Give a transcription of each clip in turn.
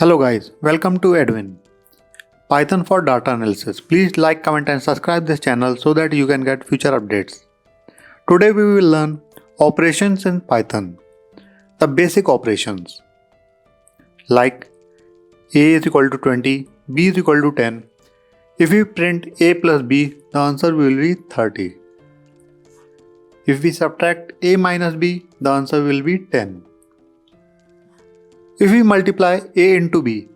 Hello guys, welcome to Edwin, Python for data analysis. Please like, comment and subscribe this channel so that you can get future updates. Today we will learn operations in Python. The basic operations like a is equal to 20, b is equal to 10. If we print a plus b, the answer will be 30. If we subtract a minus b, the answer will be 10. If we multiply a into b,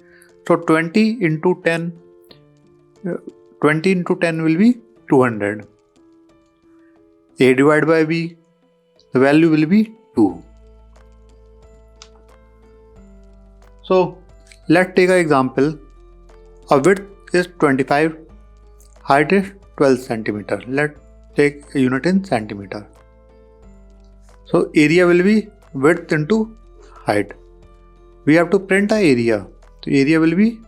so 20 into 10 will be 200. A divided by b, the value will be 2. So let's take an example. A width is 25, height is 12 centimeter. Let's take a unit in centimeter. So area will be width into height. We have to print the area. The area will be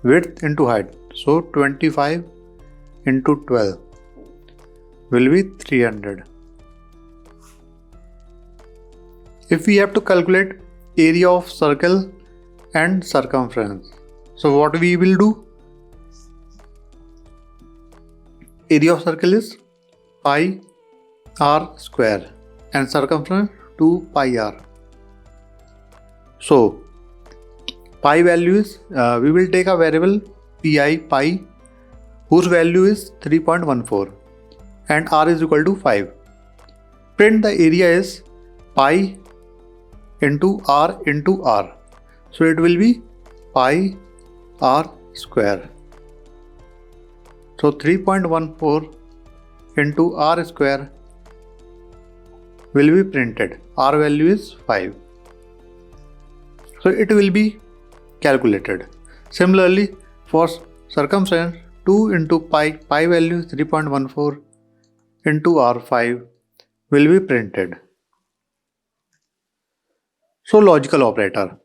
width into height. So 25 into 12 will be 300. If we have to calculate area of circle and circumference, so what we will do? Area of circle is pi r square and circumference 2 pi r. So pi value is, we will take a variable pi whose value is 3.14 and r is equal to 5. Print the area is pi into r. So it will be pi r square. So 3.14 into r square will be printed. R value is 5. So it will be calculated. Similarly, for circumference, 2 into pi value 3.14 into r5 will be printed. So logical operator.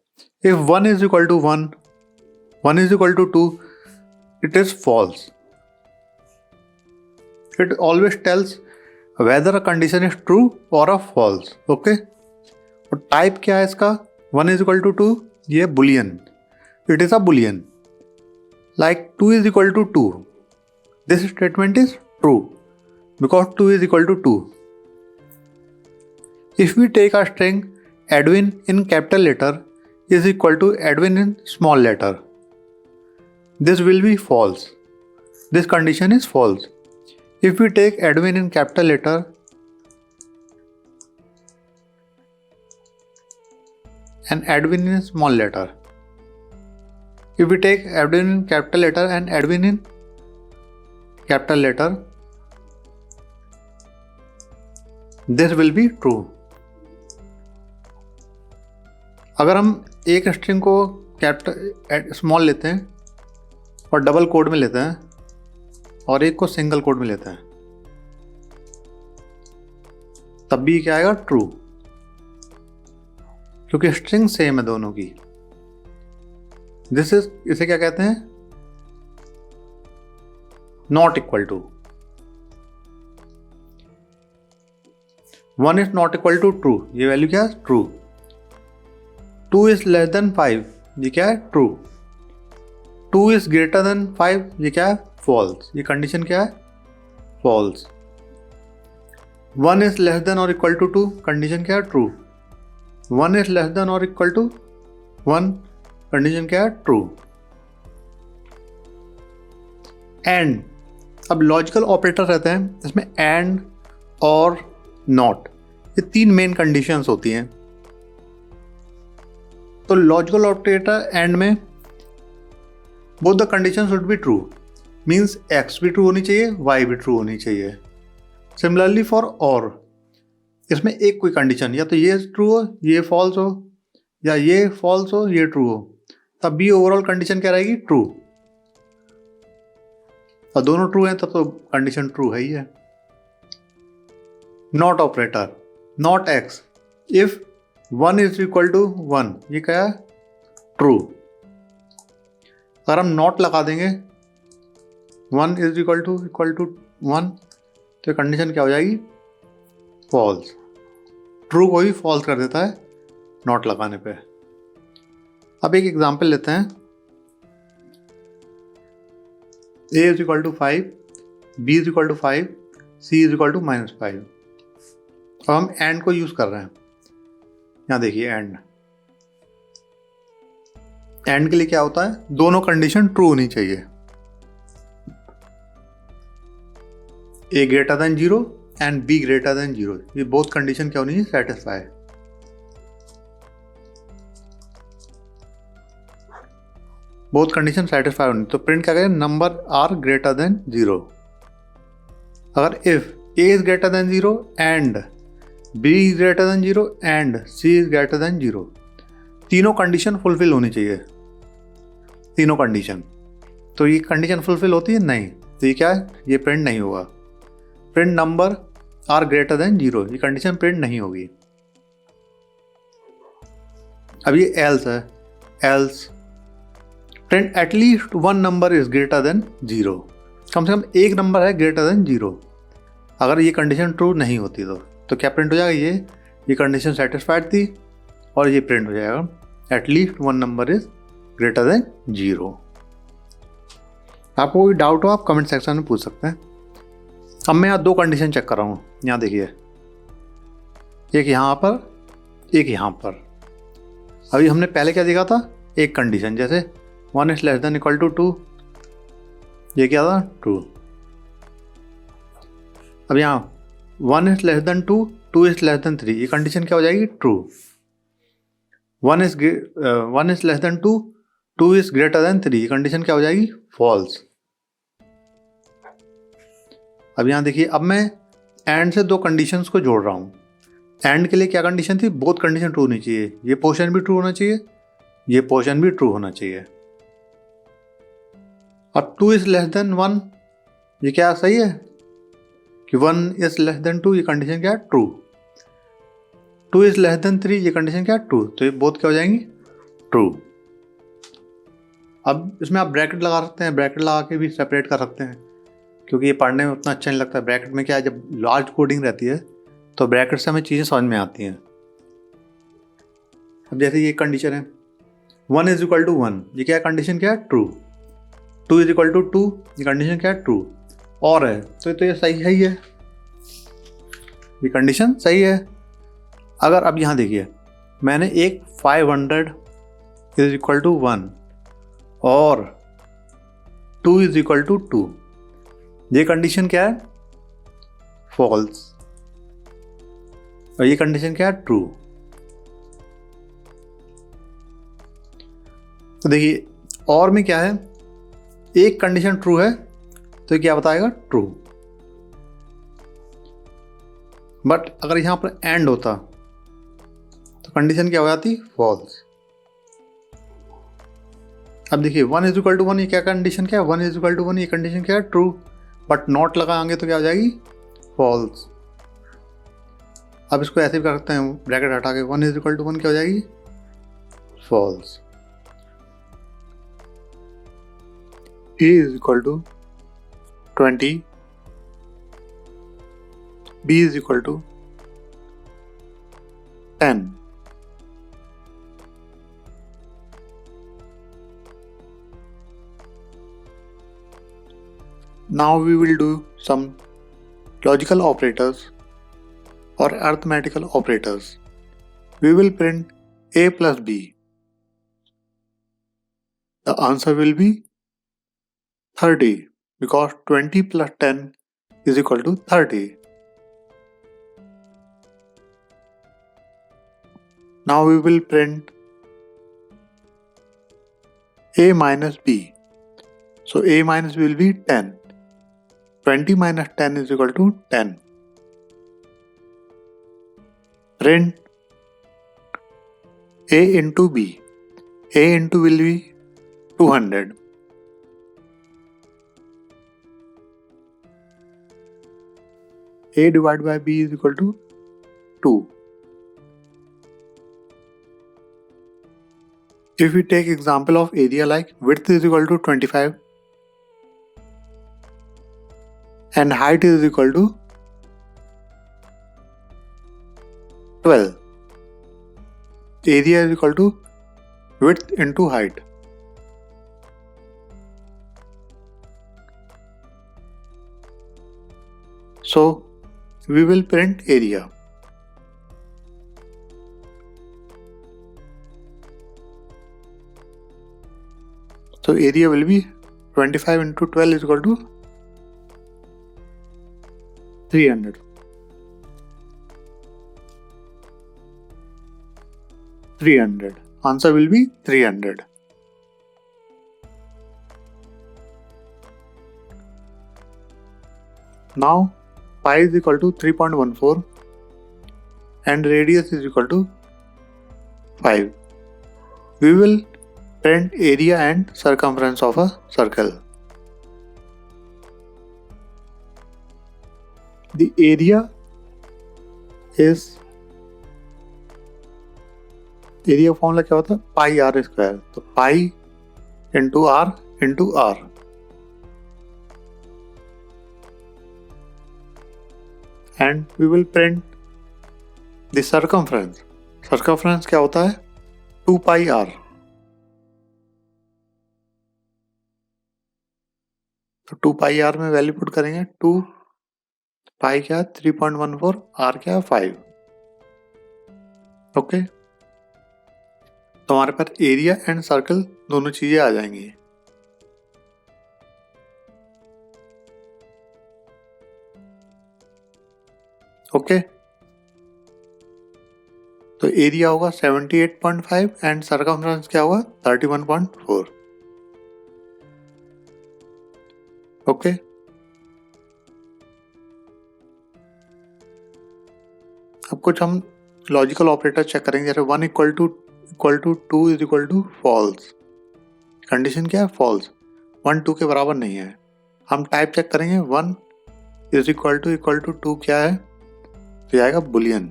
If 1 is equal to 1, 1 is equal to 2, it is false. It always tells whether a condition is true or a false. Okay. तो type क्या है इसका? 1 is equal to 2, ये boolean. It is a boolean. Like 2 is equal to 2. This statement is true because 2 is equal to 2. If we take a string Edwin in capital letter is equal to Edwin in small letter, this will be false. This condition is false. If we take Edwin in capital letter and Edwin in small letter. If we take Edwin in capital letter and Edwin in capital letter, this will be true. अगर हम एक string को capital small लेते हैं और double quote में लेते हैं और एक को सिंगल कोड में लेते हैं, तब भी क्या आएगा? ट्रू, क्योंकि स्ट्रिंग सेम है दोनों की. इसे क्या कहते हैं? Not equal to. 1 is not equal to true, ये वैल्यू क्या है? ट्रू. 2 इज लेस देन 5, ये क्या है? ट्रू. 2 इज ग्रेटर देन 5, ये क्या है? फॉल्स. ये कंडीशन क्या है? फॉल्स. 1 इज लेस देन और इक्वल टू 2, कंडीशन क्या है? ट्रू. 1 इज लेस देन और इक्वल टू 1, कंडीशन क्या है? ट्रू. एंड. अब लॉजिकल ऑपरेटर रहते हैं, इसमें एंड और नॉट, ये 3 मेन कंडीशंस होती हैं. तो लॉजिकल ऑपरेटर एंड में both the condition should be true, means x भी ट्रू होनी चाहिए, वाई भी ट्रू होनी चाहिए. सिमिलरली फॉर और, इसमें एक कोई कंडीशन, या तो ये ट्रू हो, ये फॉल्स हो, या ये फॉल्स हो, ये ट्रू हो, तब भी ओवरऑल कंडीशन क्या रहेगी? ट्रू. और दोनों ट्रू हैं तब तो कंडीशन ट्रू है ही है. Not operator. Not X. If 1 is equal to 1, ये क्या है? ट्रू. अगर हम नॉट लगा देंगे 1 इज इक्वल टू 1, तो कंडीशन क्या हो जाएगी? फॉल्स. ट्रू को ही फॉल्स कर देता है नॉट लगाने पे. अब एक एग्जांपल लेते हैं। a is equal to 5, b is equal to 5, c is equal to -5। अब हम एंड को यूज कर रहे हैं। यहाँ देखिए एंड के लिए क्या होता है, दोनों कंडीशन ट्रू होनी चाहिए। a greater than 0 and b greater than 0, ये बोथ कंडीशन क्या होनी चाहिए, सेटिस्फाई। बोथ कंडीशन सेटिस्फाई होनी, तो प्रिंट क्या करें, नंबर आर ग्रेटर देन 0। अगर if a is greater than 0 and b is greater than 0 and c is greater than 0, तीनों कंडीशन फुलफिल होनी चाहिए, तीनों कंडीशन। तो ये कंडीशन फुलफिल होती है नहीं, तो ये क्या है, ये प्रिंट नहीं होगा। Print number are greater than 0, ये कंडीशन प्रिंट नहीं होगी। अब ये एल्स है, else print at least one number is greater than 0, कम से कम एक नंबर है ग्रेटर देन 0। अगर ये कंडीशन ट्रू नहीं होती तो क्या प्रिंट हो जाएगा, ये कंडीशन सेटिस्फाइड थी और ये प्रिंट हो जाएगा at least one number is greater than 0। आपको कोई डाउट हो आप कमेंट सेक्शन में पूछ सकते हैं। अब मैं यहाँ दो कंडीशन चेक कर रहा हूँ, यहाँ देखिए, एक यहाँ पर, एक यहाँ पर। अभी हमने पहले क्या देखा था, एक कंडीशन, जैसे 1 is less than equal to 2, ये क्या था, ट्रू। अब यहाँ 1 is less than 2, 2 is less than 3, ये कंडीशन क्या हो जाएगी, true. 1 is less than 2, 2 is greater than 3, ये कंडीशन क्या हो जाएगी, फॉल्स। अब यहाँ देखिए, अब मैं एंड से दो कंडीशंस को जोड़ रहा हूँ। एंड के लिए क्या कंडीशन थी, बोथ कंडीशन ट्रू होनी चाहिए, ये पोर्शन भी ट्रू होना चाहिए, ये पोर्शन भी ट्रू होना चाहिए। और 2 इज लेस देन 1, ये क्या सही है कि 1 इज लेस देन 2, ये कंडीशन क्या है, ट्रू। 2 इज लेस देन 3, ये कंडीशन क्या है, ट्रू। तो ये बोथ क्या हो जाएंगी, ट्रू। अब इसमें आप ब्रैकेट लगा सकते हैं, ब्रैकेट लगा के भी सेपरेट कर सकते हैं, क्योंकि ये पढ़ने में उतना अच्छा नहीं लगता। ब्रैकेट में क्या है, जब लार्ज कोडिंग रहती है तो ब्रैकेट से हमें चीज़ें समझ में आती हैं। अब जैसे ये कंडीशन है 1 इज इक्वल टू 1, ये क्या कंडीशन क्या है, ट्रू। 2 इज इक्वल टू 2, ये कंडीशन क्या है, ट्रू। और है तो ये सही है, ये कंडीशन सही है। अगर अब यहाँ देखिए, मैंने एक 500 इज इक्वल टू 1 और 2 इज इक्वल टू 2, ये कंडीशन क्या है, फॉल्स। और ये कंडीशन क्या है, ट्रू। तो देखिए और में क्या है, एक कंडीशन ट्रू है तो ये क्या बताएगा, ट्रू। बट अगर यहां पर एंड होता तो कंडीशन क्या हो जाती, फॉल्स। अब देखिए 1 इज इक्वल टू 1, ये क्या कंडीशन क्या है, 1 इज इक्वल टू 1, ये कंडीशन क्या है, ट्रू। बट नॉट लगाएंगे तो क्या हो जाएगी, फॉल्स। अब इसको ऐसे भी कर सकते हैं, ब्रैकेट हटा के 1 इज इक्वल टू 1 क्या हो जाएगी, false. a is equal to 20, b is equal to 10, now we will do some logical operators or arithmetical operators. We will print a plus b. The answer will be 30 because 20 plus 10 is equal to 30. Now we will print a minus b. So a minus will be 10. 20 minus 10 is equal to 10. Print a into b. A into will be 200. A divided by b is equal to 2. If we take example of area like width is equal to 25 and height is equal to 12. Area is equal to width into height. So we will print area. So area will be 25 into 12 is equal to 300. 300. Answer will be 300. Now pi is equal to 3.14 and radius is equal to 5. We will print area and circumference of a circle. The area formula क्या होता है, pi r square. तो pi into r and we will print the circumference. Circumference क्या होता है, 2 pi r. तो 2 pi r में value put करेंगे. 2 पाई क्या 3.14, आर क्या 5. ओके, तो हमारे पास एरिया एंड सर्कल दोनों चीजें आ जाएंगी. ओके, तो एरिया होगा 78.5 एंड सर्कमफ्रेंस क्या होगा 31.4. ओके, अब कुछ हम लॉजिकल ऑपरेटर चेक करेंगे. जैसे 1 equal to 2 is equal to false. Condition क्या है, फॉल्स. 1 2 के बराबर नहीं है. हम टाइप चेक करेंगे. 1 इज इक्वल टू 2 क्या है, तो आएगा बुलियन.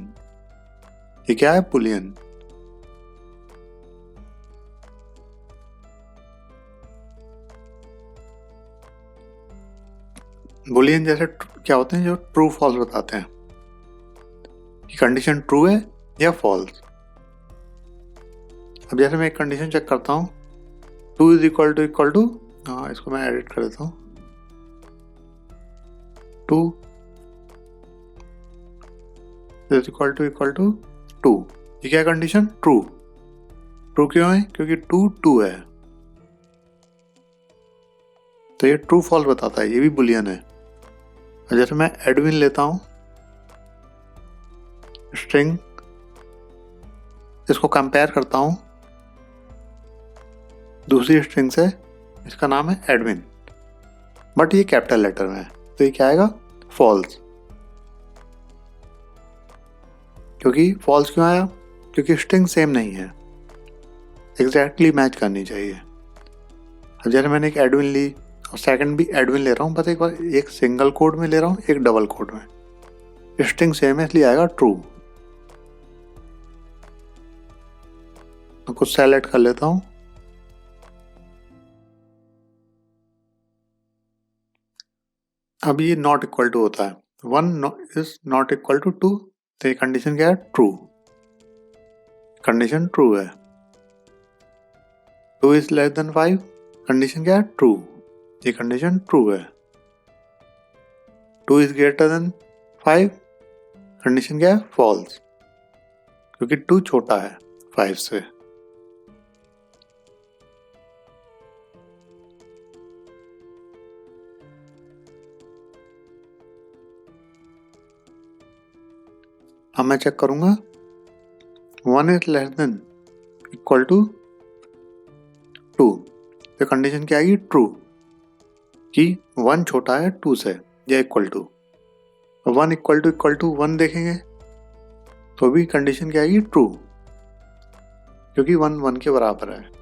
ये क्या है, बुलियन. बुलियन जैसे क्या होते हैं, जो ट्रू फॉल्स बताते हैं कि कंडीशन ट्रू है या फॉल्स. अब जैसे मैं एक कंडीशन चेक करता हूँ, 2 इज इक्वल टू इसको मैं एडिट कर देता हूँ. 2 इज इक्वल टू 2. ये क्या कंडीशन, ट्रू. ट्रू क्यों है, क्योंकि 2 है. तो ये ट्रू फॉल्स बताता है, ये भी बुलियन है. जैसे मैं एडविन लेता हूँ स्ट्रिंग, इसको कंपेयर करता हूँ दूसरी स्ट्रिंग से. इसका नाम है एडविन, बट ये कैपिटल लेटर में है. तो ये क्या आएगा, फॉल्स. क्योंकि फॉल्स क्यों आया, क्योंकि स्ट्रिंग सेम नहीं है, एग्जैक्टली मैच करनी चाहिए. अब जैसे मैंने एक एडविन ली और सेकंड भी एडविन ले रहा हूँ, बस एक बार एक सिंगल कोड में ले रहा हूँ, एक डबल कोड में. स्ट्रिंग सेम है इसलिए आएगा ट्रू. तो कुछ सेलेक्ट कर लेता हूँ. अब ये नॉट इक्वल टू होता है. 1 इज नॉट इक्वल टू 2. तो ये कंडीशन क्या है, ट्रू. कंडीशन ट्रू है. 2 इज लेस देन 5. कंडीशन क्या है, ट्रू. ये कंडीशन ट्रू है. 2 इज ग्रेटर देन 5. कंडीशन क्या है, फॉल्स. क्योंकि 2 छोटा है 5 से. अब मैं चेक करूंगा 1 is less than equal to 2. तो कंडीशन क्या आएगी, ट्रू. कि 1 छोटा है 2 से या इक्वल टू. 1 इक्वल टू 1 देखेंगे तो भी कंडीशन क्या आएगी, ट्रू. क्योंकि 1 1 के बराबर है.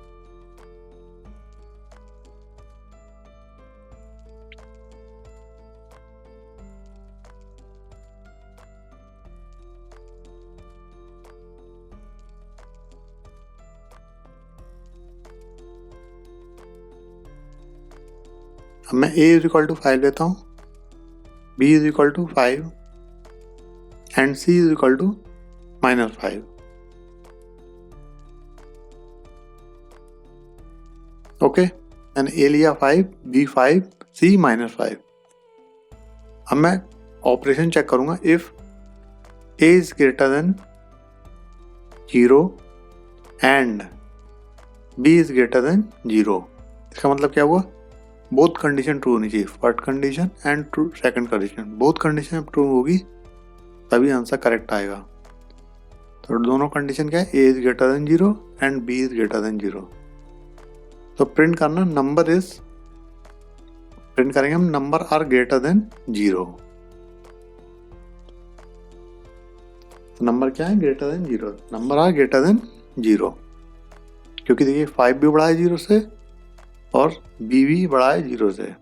अब मैं a इज इक्वल टू 5 लेता हूँ, b is equal to 5 and c is equal to -5. Okay, मैंने ए लिया 5, बी 5, सी -5। अब मैं ऑपरेशन चेक करूंगा। If A is greater than 0 and B is greater than 0, इसका मतलब क्या हुआ? बोथ कंडीशन ट्रू होनी चाहिए, first condition and true second condition. Both condition true होगी तभी आंसर करेक्ट आएगा। तो दोनों कंडीशन क्या है? A is greater than 0 and B is greater than 0। तो प्रिंट करना नंबर इज, प्रिंट करेंगे हम नंबर आर ग्रेटर देन 0। तो नंबर क्या है? Greater than 0, number are greater than 0। क्योंकि देखिए 5 भी बड़ा है 0 से और बी भी बड़ा है 0 से।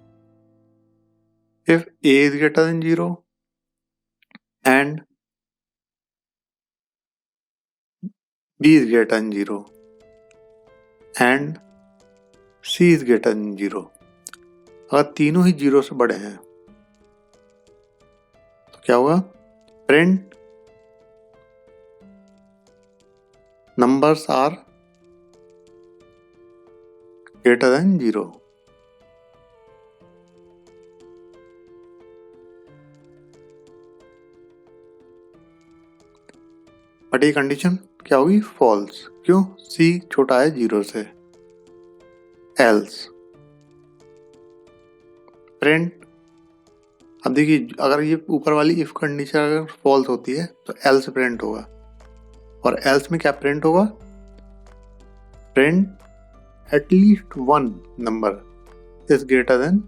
If A is greater than 0 and B is greater than 0 and C is greater than 0, अगर तीनों ही 0 से बड़े हैं तो क्या होगा? Print numbers are greater than 0। But ये कंडीशन क्या होगी? फॉल्स। क्यों? सी छोटा है 0 से। एल्स प्रिंट, अब देखिए अगर ये ऊपर वाली इफ कंडीशन अगर फॉल्स होती है तो एल्स प्रिंट होगा, और एल्स में क्या प्रिंट होगा? Print at least one number is greater than,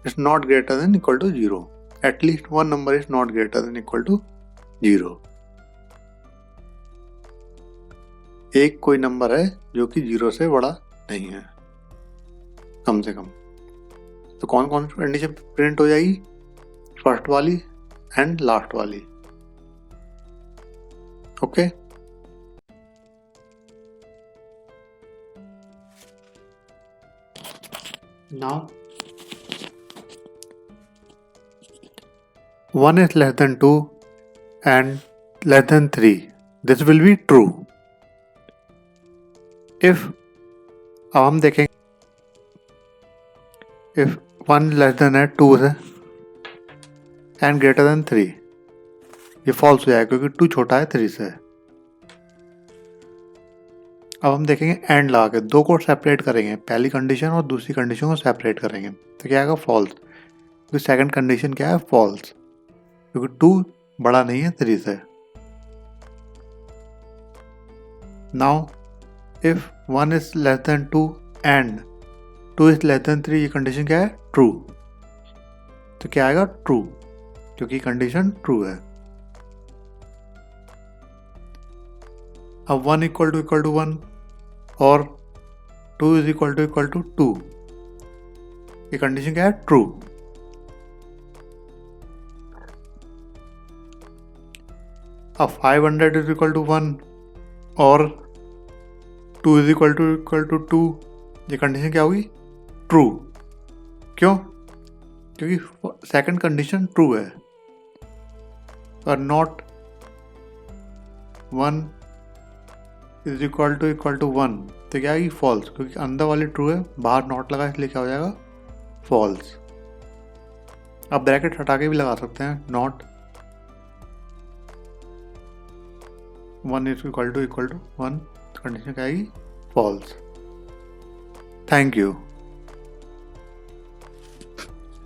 is not greater than equal to 0। At least one number is not greater than equal to 0। एक कोई नंबर है जो कि 0 से बड़ा नहीं है कम से कम। तो कौन कौन सी कंडीशन प्रिंट हो जाएगी? फर्स्ट वाली एंड लास्ट वाली। Okay, now 1 is less than 2 and less than 3. This will be true. If, अब हम देखेंगे if 1 less than है 2 से and greater than 3, ये false हो जाएगा क्योंकि 2 छोटा है 3 से। अब हम देखेंगे एंड लगा के दो को सेपरेट करेंगे, पहली कंडीशन और दूसरी कंडीशन को सेपरेट करेंगे तो क्या आएगा? फॉल्स। क्योंकि सेकंड कंडीशन क्या है? फॉल्स, क्योंकि 2 बड़ा नहीं है 3 से। Now if 1 is less than 2 and 2 is less than 3, ये कंडीशन क्या है? ट्रू। तो क्या आएगा? ट्रू, क्योंकि कंडीशन ट्रू है। अब 1 इक्वल टू 1 और 2 इज इक्वल टू 2, ये कंडीशन क्या है? ट्रू। अब 500 इज इक्वल टू 1 और 2 इज इक्वल टू 2, ये कंडीशन क्या होगी? ट्रू। क्यों? क्योंकि सेकंड कंडीशन ट्रू है और नॉट 1 इज इक्वल टू 1, तो क्या आएगी? फॉल्स, क्योंकि अंदर वाली ट्रू है, बाहर नॉट लगा इसलिए क्या हो जाएगा? फॉल्स। आप ब्रैकेट हटा के भी लगा सकते हैं, not 1 is equal to 1, condition क्या आएगी? फॉल्स। Thank you.